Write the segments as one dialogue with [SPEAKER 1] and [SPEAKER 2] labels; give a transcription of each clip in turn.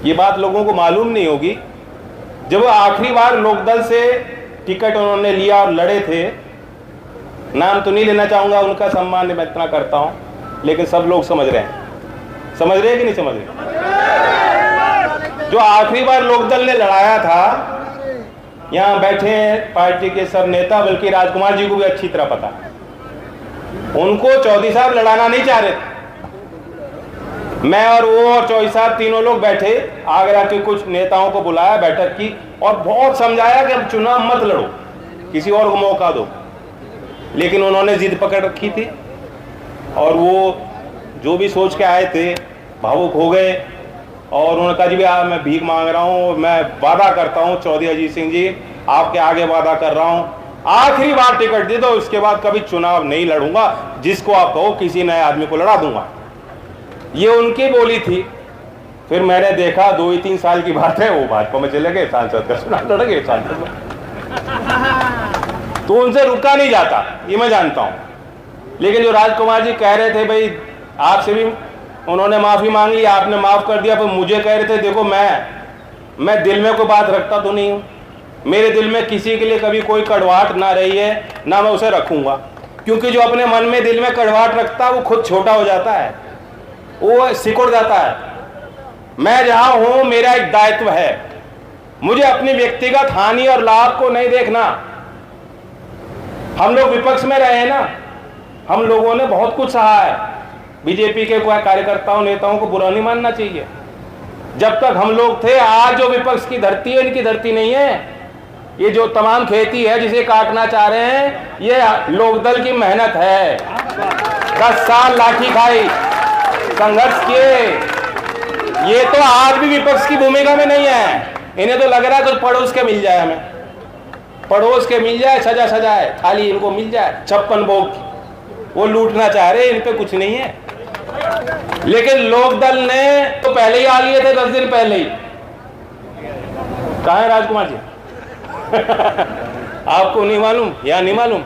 [SPEAKER 1] ये बात लोगों को मालूम नहीं होगी। जब आखिरी बार लोकदल से टिकट उन्होंने लिया और लड़े थे, नाम तो नहीं लेना चाहूँगा, उनका सम्मान मैं इतना करता हूँ, लेकिन सब लोग समझ रहे हैं। समझ रहे हैं कि नहीं समझ रहे? जो आखिरी बार लोकदल ने लड़ाया था, यहाँ बैठे हैं पार्टी के सब नेता, बल्कि राजकुमार जी को भी अच्छी तरह पता, उनको चौधरी साहब लड़ाना नहीं चाह रहे थे। मैं और वो और चौधरी साहब तीनों लोग बैठे, आगरा के कुछ नेताओं को बुलाया, बैठक की और बहुत समझाया कि अब चुनाव मत लड़ो, किसी और को मौका दो, लेकिन उन्होंने जिद पकड़ रखी थी। और वो जो भी सोच के आए थे भावुक हो गए और उन्होंने कहा जी मैं भीख मांग रहा हूँ, मैं वादा करता हूँ चौधरी अजीत सिंह जी आपके आगे वादा कर रहा हूँ, आखिरी बार टिकट दे दो, उसके बाद कभी चुनाव नहीं लड़ूंगा, जिसको आप कहो किसी नए आदमी को लड़ा दूंगा। ये उनकी बोली थी। फिर मैंने देखा 2-3 साल की बात है, वो भाजपा में चले गए, सांसद का चुनाव लड़ गए सांसद में, तो उनसे रुका नहीं जाता, ये मैं जानता हूं। लेकिन जो राजकुमार जी कह रहे थे भाई आपसे भी उन्होंने माफी मांग ली, आपने माफ कर दिया, पर मुझे कह रहे थे देखो मैं दिल में कोई बात रखता तो नहीं हूं, मेरे दिल में किसी के लिए कभी कोई कड़वाहट ना रही है, ना मैं उसे रखूंगा, क्योंकि जो अपने मन में दिल में कड़वाहट रखता है वो खुद छोटा हो जाता है, वो सिकुड़ जाता है। मैं जहां हूं मेरा एक दायित्व है, मुझे अपनी व्यक्तिगत हानि और लाभ को नहीं देखना। हम लोग विपक्ष में रहे हैं ना, हम लोगों ने बहुत कुछ सहा है, बीजेपी के कोई कार्यकर्ताओं नेताओं को बुरा नहीं मानना चाहिए। जब तक हम लोग थे, आज जो विपक्ष की धरती है इनकी धरती नहीं है। ये जो तमाम खेती है जिसे काटना चाह रहे हैं, ये लोकदल की मेहनत है। 10 साल लाठी खाई, संघर्ष किए, ये तो आज भी विपक्ष की भूमिका में नहीं है। इन्हें तो लग रहा है कुछ पड़ोस के मिल जाए, हमें पड़ोस के मिल जाए, सजा सजाए थाली इनको मिल जाए 56 भोग, वो लूटना चाह रहे, इन पे कुछ नहीं है। लेकिन लोकदल ने तो पहले ही आ लिए थे, 10 दिन पहले ही। कहाँ है राजकुमार जी? आपको नहीं मालूम या नहीं मालूम?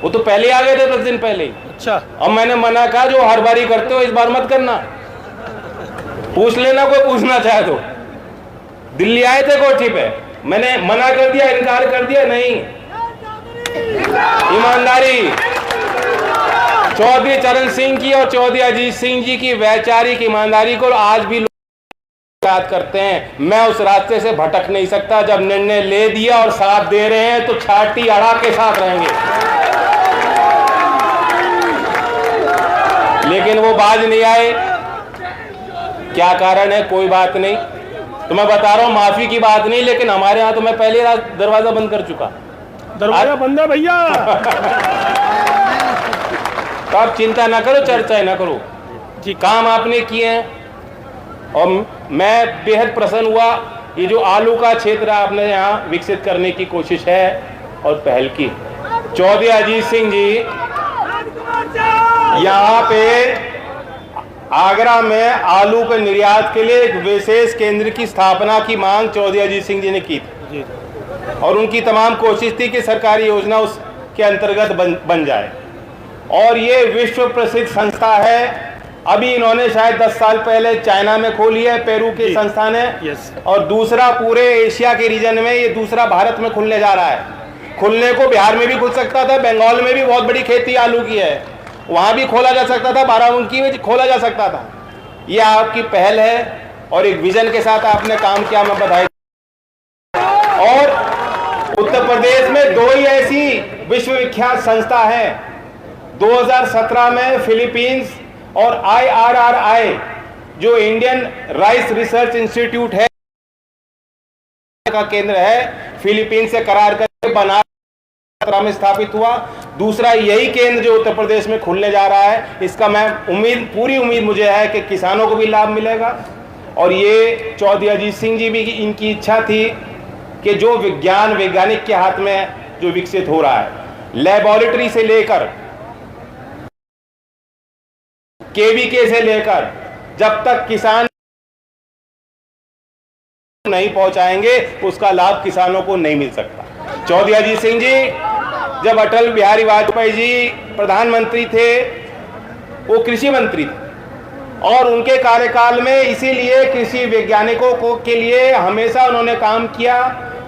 [SPEAKER 1] वो तो पहले आ गए थे 10 दिन पहले ही।
[SPEAKER 2] अच्छा,
[SPEAKER 1] अब मैंने मना कहा जो हर बारी करते हो इस बार मत करना, पूछ लेना कोई पूछना चाहे तो। दिल्ली आए थे कोठी पे, मैंने मना कर दिया, इनकार कर दिया, नहीं। ईमानदारी चौधरी चरण सिंह की और चौधरी अजीत सिंह जी की वैचारिक ईमानदारी को आज भी याद करते हैं। मैं उस रास्ते से भटक नहीं सकता। जब निर्णय ले दिया और साथ दे रहे हैं तो छाती अड़ा के साथ रहेंगे, लेकिन वो बाज नहीं आए। क्या कारण है? कोई बात नहीं, तो मैं बता रहा हूं, माफी की बात नहीं, लेकिन हमारे यहाँ तो मैं पहले दरवाजा बंद कर चुका।
[SPEAKER 2] दरवाजा बंद है भैया।
[SPEAKER 1] तो आप चिंता ना करो, चर्चा ना करो जी, काम आपने किए हैं और मैं बेहद प्रसन्न हुआ। ये जो आलू का क्षेत्र आपने यहाँ विकसित करने की कोशिश है और पहल की। चौधरी अजीत सिंह जी यहाँ पे आगरा में आलू के निर्यात के लिए एक विशेष केंद्र की स्थापना की मांग चौधरी अजीत सिंह जी ने की थी, और उनकी तमाम कोशिश थी कि सरकारी योजना उसके अंतर्गत बन जाए। और ये विश्व प्रसिद्ध संस्था है। अभी इन्होंने शायद 10 साल पहले चाइना में खोली है, पेरू की संस्था ने, और दूसरा पूरे एशिया के रीजन में, ये दूसरा भारत में खुलने जा रहा है। खुलने को बिहार में भी खुल सकता था, बंगाल में भी बहुत बड़ी खेती आलू की है, वहां भी खोला जा सकता था, बाराबंकी में खोला जा सकता था। ये आपकी पहल है और एक विजन के साथ आपने काम किया, मैं बधाई। और उत्तर प्रदेश में 2 ही ऐसी विश्वविख्यात संस्था है। 2017 में फिलीपींस और IRRI जो इंडियन राइस रिसर्च इंस्टीट्यूट है का केंद्र है, फिलीपींस से करार करके बनारस में स्थापित हुआ। दूसरा यही केंद्र जो उत्तर प्रदेश में खुलने जा रहा है, इसका मैं पूरी उम्मीद मुझे है कि किसानों को भी लाभ मिलेगा। और ये चौधरी अजीत सिंह जी भी इनकी इच्छा थी कि जो वैज्ञानिक के हाथ में जो विकसित हो रहा है, लेबोरेटरी से लेकर KVK से लेकर, जब तक किसान नहीं पहुंचाएंगे उसका लाभ किसानों को नहीं मिल सकता। चौधरी अजीत सिंह जी जब अटल बिहारी वाजपेयी जी प्रधानमंत्री थे, वो कृषि मंत्री थे, और उनके कार्यकाल में इसीलिए कृषि वैज्ञानिकों को के लिए हमेशा उन्होंने काम किया।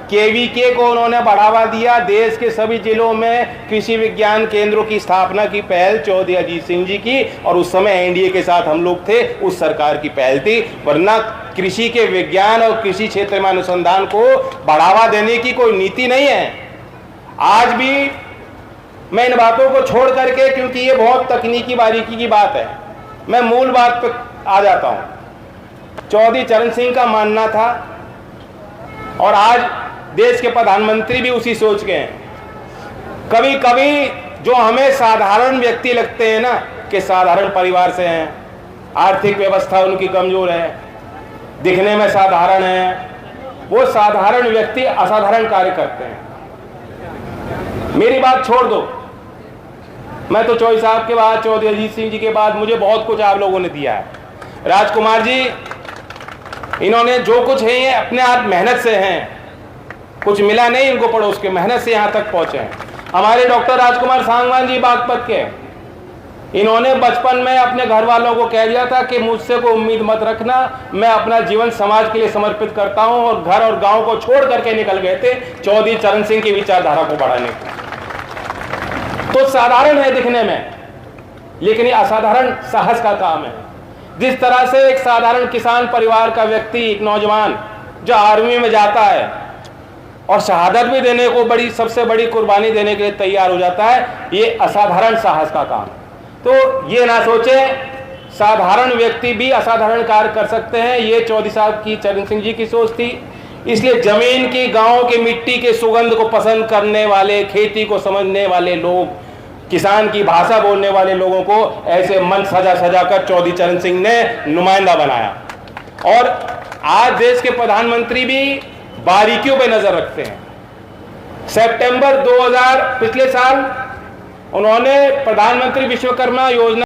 [SPEAKER 1] केवीके को उन्होंने बढ़ावा दिया। देश के सभी जिलों में कृषि विज्ञान केंद्रों की स्थापना की पहल चौधरी अजीत सिंह जी की, और उस समय एनडीए के साथ हम लोग थे, उस सरकार की पहल थी। वरना कृषि के विज्ञान और कृषि क्षेत्र में अनुसंधान को बढ़ावा देने की कोई नीति नहीं है। आज भी मैं इन बातों को छोड़ करके, क्योंकि ये बहुत तकनीकी बारीकी की बात है, मैं मूल बात पर आ जाता हूं। चौधरी चरण सिंह का मानना था, और आज देश के प्रधानमंत्री भी उसी सोच के हैं। कभी कभी जो हमें साधारण व्यक्ति लगते हैं ना, कि साधारण परिवार से हैं, आर्थिक व्यवस्था उनकी कमजोर है, दिखने में साधारण है, वो साधारण व्यक्ति असाधारण कार्य करते हैं। मेरी बात छोड़ दो, मैं तो चौधरी साहब के बाद, चौधरी अजीत सिंह जी के बाद मुझे बहुत कुछ आप लोगों ने दिया है। राजकुमार जी, इन्होंने जो कुछ है ये अपने आप मेहनत से हैं, कुछ मिला नहीं इनको पड़ोस के, मेहनत से यहाँ तक पहुंचे हैं। हमारे डॉक्टर राजकुमार सांगवान जी बागपत के, इन्होंने बचपन में अपने घर वालों को कह दिया था कि मुझसे कोई उम्मीद मत रखना, मैं अपना जीवन समाज के लिए समर्पित करता हूं, और घर और गांव को छोड़ करके निकल गए थे चौधरी चरण सिंह की विचारधारा को बढ़ाने को। तो साधारण है दिखने में, लेकिन ये असाधारण साहस का काम है। जिस तरह से एक साधारण किसान परिवार का व्यक्ति, एक नौजवान जो आर्मी में जाता है और शहादत भी देने को सबसे बड़ी कुर्बानी देने के लिए तैयार हो जाता है, ये असाधारण साहस का काम है। तो ये ना सोचे साधारण व्यक्ति भी असाधारण कार्य कर सकते हैं, ये चौधरी साहब की, चरण सिंह जी की सोच थी। इसलिए जमीन की, गांव की मिट्टी के सुगंध को पसंद करने वाले, खेती को समझने वाले लोग, किसान की भाषा बोलने वाले लोगों को ऐसे मन सजा सजा कर चौधरी चरण सिंह ने नुमाइंदा बनाया। और आज देश के प्रधानमंत्री भी बारीकियों पे नजर रखते हैं। सितंबर 2000 पिछले साल उन्होंने प्रधानमंत्री विश्वकर्मा योजना